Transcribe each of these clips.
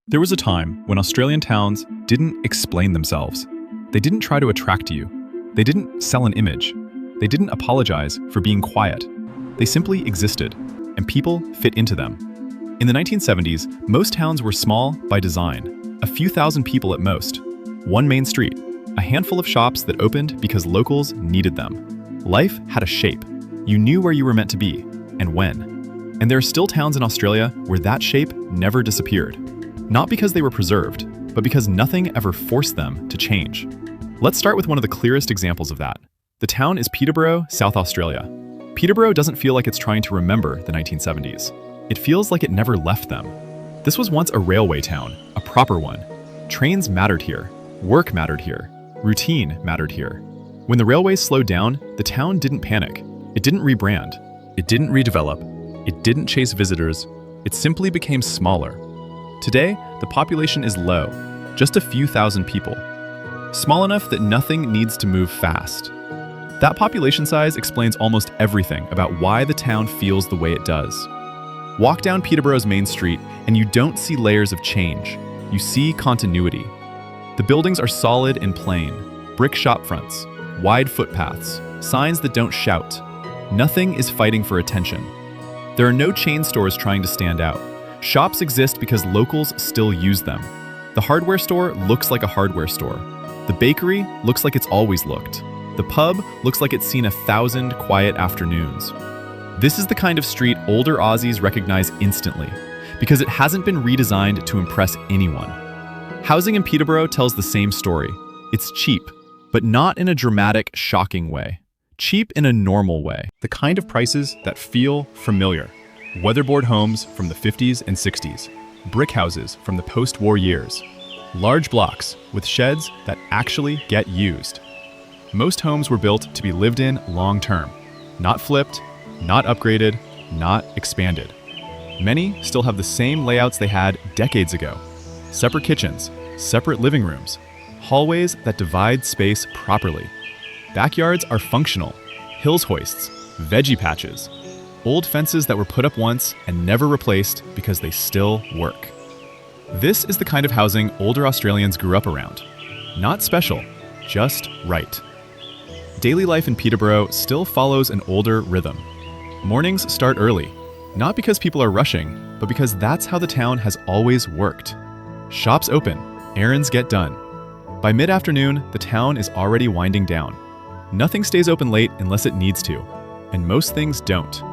There was a time when Australian towns didn't explain themselves. They didn't try to attract you. They didn't sell an image. They didn't apologize for being quiet. They simply existed, and people fit into them. In the 1970s, most towns were small by design, a few thousand people at most, one main street, a handful of shops that opened because locals needed them. Life had a shape. You knew where you were meant to be, and when. And there are still towns in Australia where that shape never disappeared. Not because they were preserved, but because nothing ever forced them to change. Let's start with one of the clearest examples of that. The town is Peterborough, South Australia. Peterborough doesn't feel like it's trying to remember the 1970s. It feels like it never left them. This was once a railway town, a proper one. Trains mattered here, work mattered here, routine mattered here. When the railways slowed down, the town didn't panic. It didn't rebrand. It didn't redevelop. It didn't chase visitors. It simply became smaller. Today, the population is low, just a few thousand people. Small enough that nothing needs to move fast. That population size explains almost everything about why the town feels the way it does. Walk down Peterborough's main street and you don't see layers of change. You see continuity. The buildings are solid and plain. Brick shop fronts, wide footpaths, signs that don't shout. Nothing is fighting for attention. There are no chain stores trying to stand out. Shops exist because locals still use them. The hardware store looks like a hardware store. The bakery looks like it's always looked. The pub looks like it's seen 1,000 quiet afternoons. This is the kind of street older Aussies recognize instantly, because it hasn't been redesigned to impress anyone. Housing in Peterborough tells the same story. It's cheap, but not in a dramatic, shocking way. Cheap in a normal way. The kind of prices that feel familiar. Weatherboard homes from the 50s and 60s. Brick houses from the post-war years. Large blocks with sheds that actually get used. Most homes were built to be lived in long-term. Not flipped, not upgraded, not expanded. Many still have the same layouts they had decades ago. Separate kitchens, separate living rooms, hallways that divide space properly. Backyards are functional, hills hoists, veggie patches, old fences that were put up once and never replaced because they still work. This is the kind of housing older Australians grew up around. Not special, just right. Daily life in Peterborough still follows an older rhythm. Mornings start early, not because people are rushing, but because that's how the town has always worked. Shops open, errands get done. By mid-afternoon, the town is already winding down. Nothing stays open late unless it needs to, and most things don't.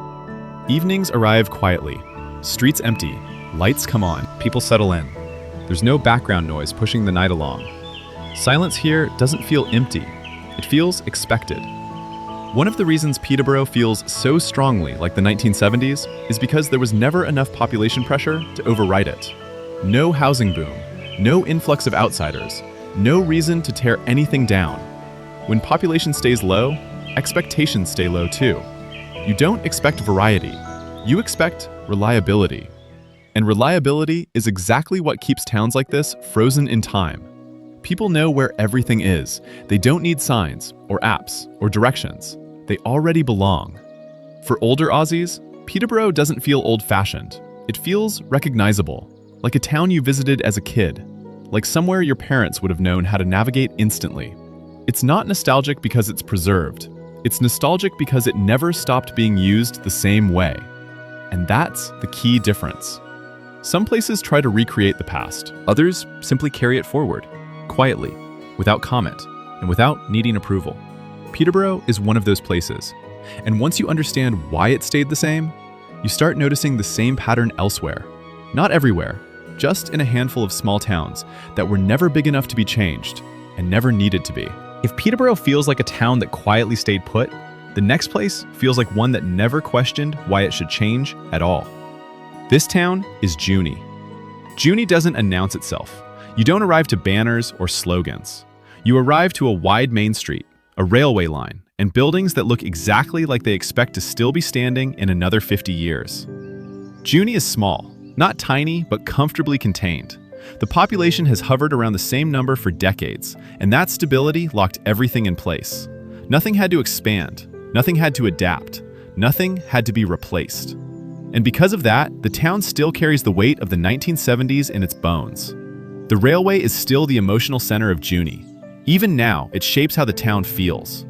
Evenings arrive quietly. Streets empty. Lights come on. People settle in. There's no background noise pushing the night along. Silence here doesn't feel empty. It feels expected. One of the reasons Peterborough feels so strongly like the 1970s is because there was never enough population pressure to override it. No housing boom. No influx of outsiders. No reason to tear anything down. When population stays low, expectations stay low too. You don't expect variety. You expect reliability. And reliability is exactly what keeps towns like this frozen in time. People know where everything is. They don't need signs, or apps, or directions. They already belong. For older Aussies, Peterborough doesn't feel old-fashioned. It feels recognizable, like a town you visited as a kid, like somewhere your parents would have known how to navigate instantly. It's not nostalgic because it's preserved. It's nostalgic because it never stopped being used the same way. And that's the key difference. Some places try to recreate the past. Others simply carry it forward, quietly, without comment, and without needing approval. Peterborough is one of those places. And once you understand why it stayed the same, you start noticing the same pattern elsewhere. Not everywhere, just in a handful of small towns that were never big enough to be changed and never needed to be. If Peterborough feels like a town that quietly stayed put, the next place feels like one that never questioned why it should change at all. This town is Junee. Junee doesn't announce itself. You don't arrive to banners or slogans. You arrive to a wide main street, a railway line, and buildings that look exactly like they expect to still be standing in another 50 years. Junee is small, not tiny, but comfortably contained. The population has hovered around the same number for decades, and that stability locked everything in place. Nothing had to expand, nothing had to adapt, nothing had to be replaced. And because of that, the town still carries the weight of the 1970s in its bones. The railway is still the emotional center of Junee. Even now, it shapes how the town feels.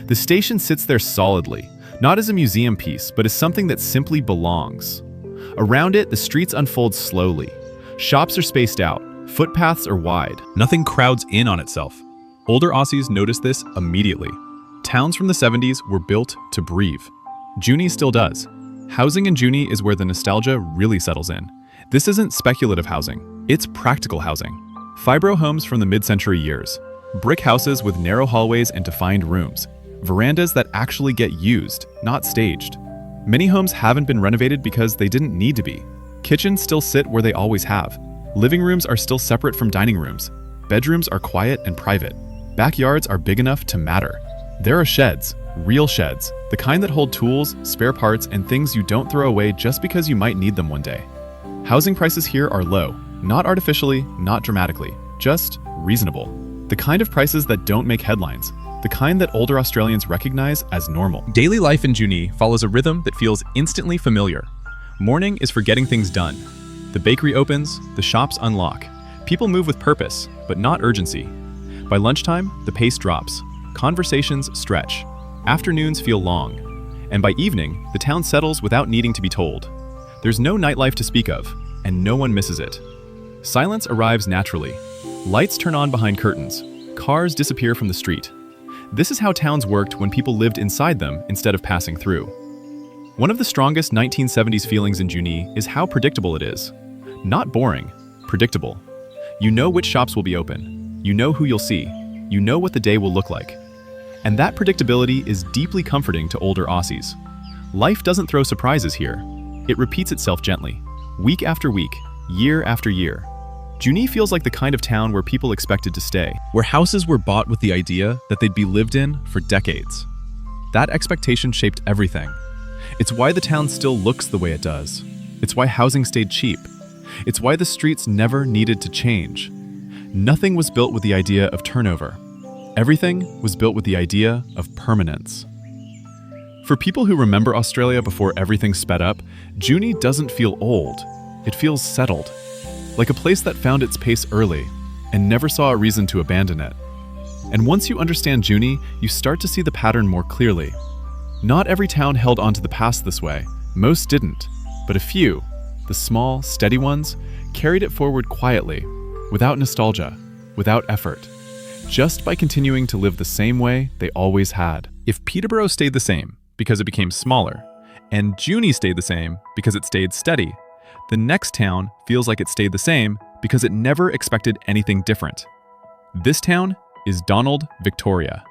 The station sits there solidly, not as a museum piece, but as something that simply belongs. Around it, the streets unfold slowly. Shops are spaced out, footpaths are wide. Nothing crowds in on itself. Older Aussies notice this immediately. Towns from the 70s were built to breathe. Junee still does. Housing in Junee is where the nostalgia really settles in. This isn't speculative housing, it's practical housing. Fibro homes from the mid-century years. Brick houses with narrow hallways and defined rooms. Verandas that actually get used, not staged. Many homes haven't been renovated because they didn't need to be. Kitchens still sit where they always have. Living rooms are still separate from dining rooms. Bedrooms are quiet and private. Backyards are big enough to matter. There are sheds, real sheds, the kind that hold tools, spare parts, and things you don't throw away just because you might need them one day. Housing prices here are low, not artificially, not dramatically, just reasonable. The kind of prices that don't make headlines. The kind that older Australians recognize as normal. Daily life in Junee follows a rhythm that feels instantly familiar. Morning is for getting things done. The bakery opens, the shops unlock. People move with purpose, but not urgency. By lunchtime, the pace drops. Conversations stretch. Afternoons feel long. And by evening, the town settles without needing to be told. There's no nightlife to speak of, and no one misses it. Silence arrives naturally. Lights turn on behind curtains. Cars disappear from the street. This is how towns worked when people lived inside them instead of passing through. One of the strongest 1970s feelings in Junee is how predictable it is. Not boring, predictable. You know which shops will be open. You know who you'll see. You know what the day will look like. And that predictability is deeply comforting to older Aussies. Life doesn't throw surprises here. It repeats itself gently, week after week, year after year. Junee feels like the kind of town where people expected to stay, where houses were bought with the idea that they'd be lived in for decades. That expectation shaped everything. It's why the town still looks the way it does. It's why housing stayed cheap. It's why the streets never needed to change. Nothing was built with the idea of turnover. Everything was built with the idea of permanence. For people who remember Australia before everything sped up, Junee doesn't feel old. It feels settled. Like a place that found its pace early and never saw a reason to abandon it. And once you understand Junee, you start to see the pattern more clearly. Not every town held onto the past this way. Most didn't. But a few, the small, steady ones, carried it forward quietly, without nostalgia, without effort, just by continuing to live the same way they always had. If Peterborough stayed the same because it became smaller, and Junee stayed the same because it stayed steady, the next town feels like it stayed the same because it never expected anything different. This town is Donald, Victoria.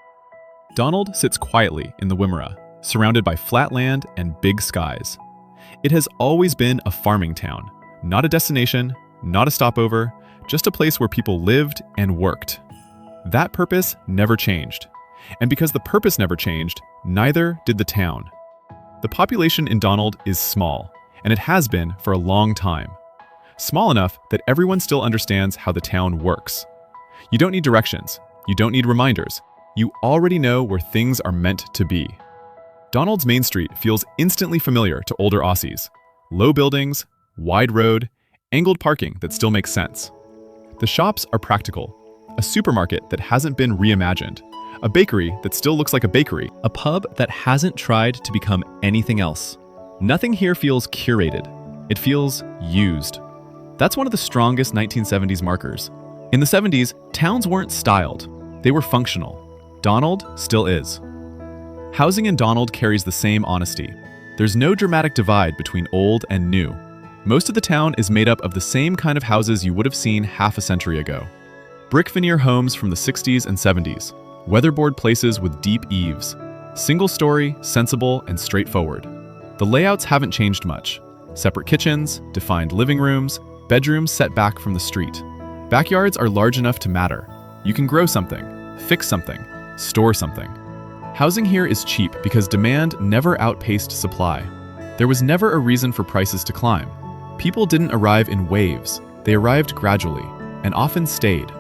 Donald sits quietly in the Wimmera, surrounded by flat land and big skies. It has always been a farming town, not a destination, not a stopover, just a place where people lived and worked. That purpose never changed. And because the purpose never changed, neither did the town. The population in Donald is small, and it has been for a long time. Small enough that everyone still understands how the town works. You don't need directions. You don't need reminders. You already know where things are meant to be. Donald's Main Street feels instantly familiar to older Aussies. Low buildings, wide road, angled parking that still makes sense. The shops are practical. A supermarket that hasn't been reimagined. A bakery that still looks like a bakery. A pub that hasn't tried to become anything else. Nothing here feels curated. It feels used. That's one of the strongest 1970s markers. In the 70s, towns weren't styled. They were functional. Donald still is. Housing in Donald carries the same honesty. There's no dramatic divide between old and new. Most of the town is made up of the same kind of houses you would have seen half a century ago. Brick veneer homes from the 60s and 70s. Weatherboard places with deep eaves. Single-story, sensible, and straightforward. The layouts haven't changed much. Separate kitchens, defined living rooms, bedrooms set back from the street. Backyards are large enough to matter. You can grow something, fix something, store something. Housing here is cheap because demand never outpaced supply. There was never a reason for prices to climb. People didn't arrive in waves. They arrived gradually, and often stayed.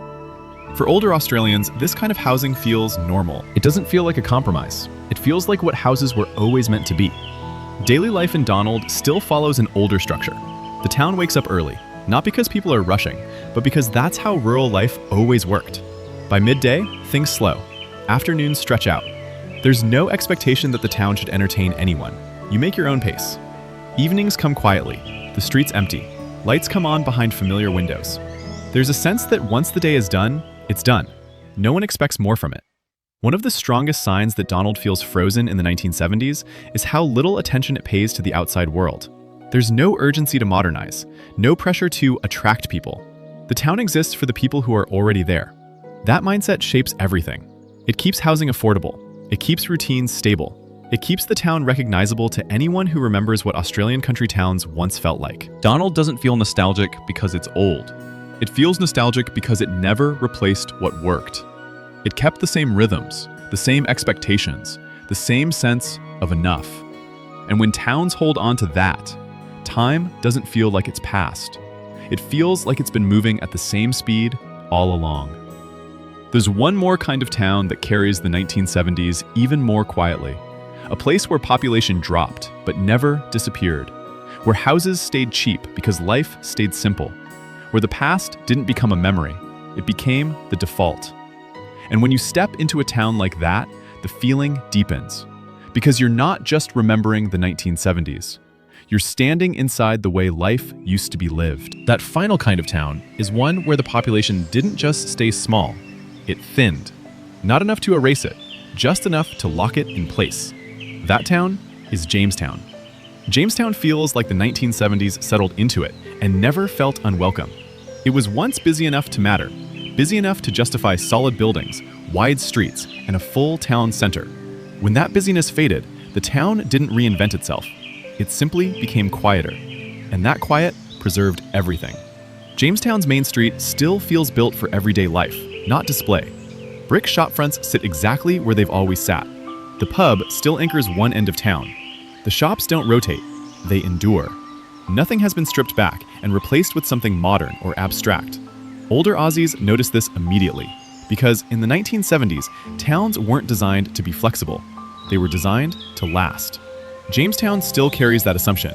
For older Australians, this kind of housing feels normal. It doesn't feel like a compromise. It feels like what houses were always meant to be. Daily life in Donald still follows an older structure. The town wakes up early, not because people are rushing, but because that's how rural life always worked. By midday, things slow. Afternoons stretch out. There's no expectation that the town should entertain anyone. You make your own pace. Evenings come quietly. The streets empty. Lights come on behind familiar windows. There's a sense that once the day is done, it's done. No one expects more from it. One of the strongest signs that Donald feels frozen in the 1970s is how little attention it pays to the outside world. There's no urgency to modernize, no pressure to attract people. The town exists for the people who are already there. That mindset shapes everything. It keeps housing affordable. It keeps routines stable. It keeps the town recognizable to anyone who remembers what Australian country towns once felt like. Donald doesn't feel nostalgic because it's old. It feels nostalgic because it never replaced what worked. It kept the same rhythms, the same expectations, the same sense of enough. And when towns hold on to that, time doesn't feel like it's passed. It feels like it's been moving at the same speed all along. There's one more kind of town that carries the 1970s even more quietly. A place where population dropped but never disappeared. Where houses stayed cheap because life stayed simple. Where the past didn't become a memory, it became the default. And when you step into a town like that, the feeling deepens. Because you're not just remembering the 1970s. You're standing inside the way life used to be lived. That final kind of town is one where the population didn't just stay small, it thinned. Not enough to erase it, just enough to lock it in place. That town is Jamestown. Jamestown feels like the 1970s settled into it and never felt unwelcome. It was once busy enough to matter, busy enough to justify solid buildings, wide streets, and a full town center. When that busyness faded, the town didn't reinvent itself. It simply became quieter, and that quiet preserved everything. Jamestown's main street still feels built for everyday life, not display. Brick shopfronts sit exactly where they've always sat. The pub still anchors one end of town. The shops don't rotate, they endure. Nothing has been stripped back and replaced with something modern or abstract. Older Aussies notice this immediately, because in the 1970s, towns weren't designed to be flexible. They were designed to last. Jamestown still carries that assumption.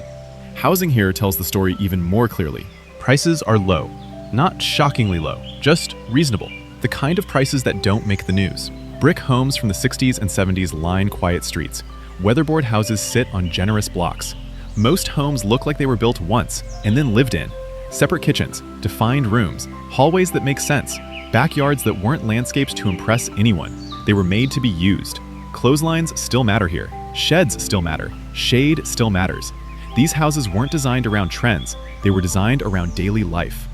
Housing here tells the story even more clearly. Prices are low, not shockingly low, just reasonable. The kind of prices that don't make the news. Brick homes from the 60s and 70s line quiet streets. Weatherboard houses sit on generous blocks. Most homes look like they were built once and then lived in. Separate kitchens, defined rooms, hallways that make sense, backyards that weren't landscapes to impress anyone. They were made to be used. Clotheslines still matter here. Sheds still matter. Shade still matters. These houses weren't designed around trends. They were designed around daily life.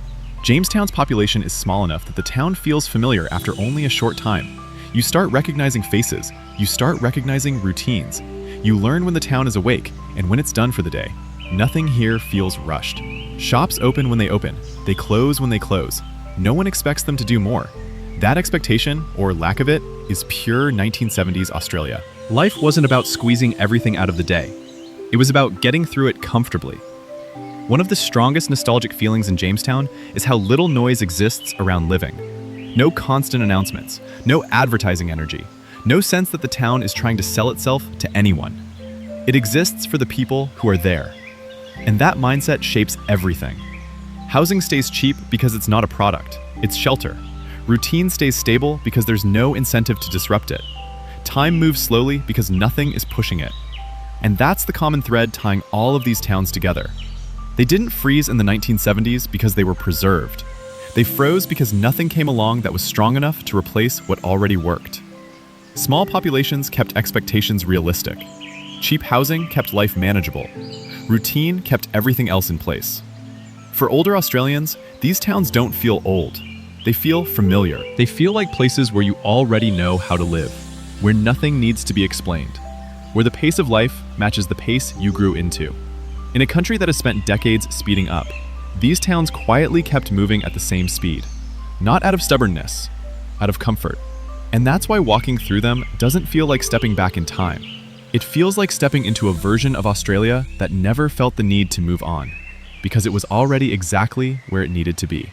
Jamestown's population is small enough that the town feels familiar after only a short time. You start recognizing faces. You start recognizing routines. You learn when the town is awake and when it's done for the day. Nothing here feels rushed. Shops open when they open. They close when they close. No one expects them to do more. That expectation, or lack of it, is pure 1970s Australia. Life wasn't about squeezing everything out of the day. It was about getting through it comfortably. One of the strongest nostalgic feelings in Jamestown is how little noise exists around living. No constant announcements, no advertising energy, no sense that the town is trying to sell itself to anyone. It exists for the people who are there. And that mindset shapes everything. Housing stays cheap because it's not a product, it's shelter. Routine stays stable because there's no incentive to disrupt it. Time moves slowly because nothing is pushing it. And that's the common thread tying all of these towns together. They didn't freeze in the 1970s because they were preserved. They froze because nothing came along that was strong enough to replace what already worked. Small populations kept expectations realistic. Cheap housing kept life manageable. Routine kept everything else in place. For older Australians, these towns don't feel old. They feel familiar. They feel like places where you already know how to live, where nothing needs to be explained, where the pace of life matches the pace you grew into. In a country that has spent decades speeding up, these towns quietly kept moving at the same speed, not out of stubbornness, out of comfort. And that's why walking through them doesn't feel like stepping back in time. It feels like stepping into a version of Australia that never felt the need to move on, because it was already exactly where it needed to be.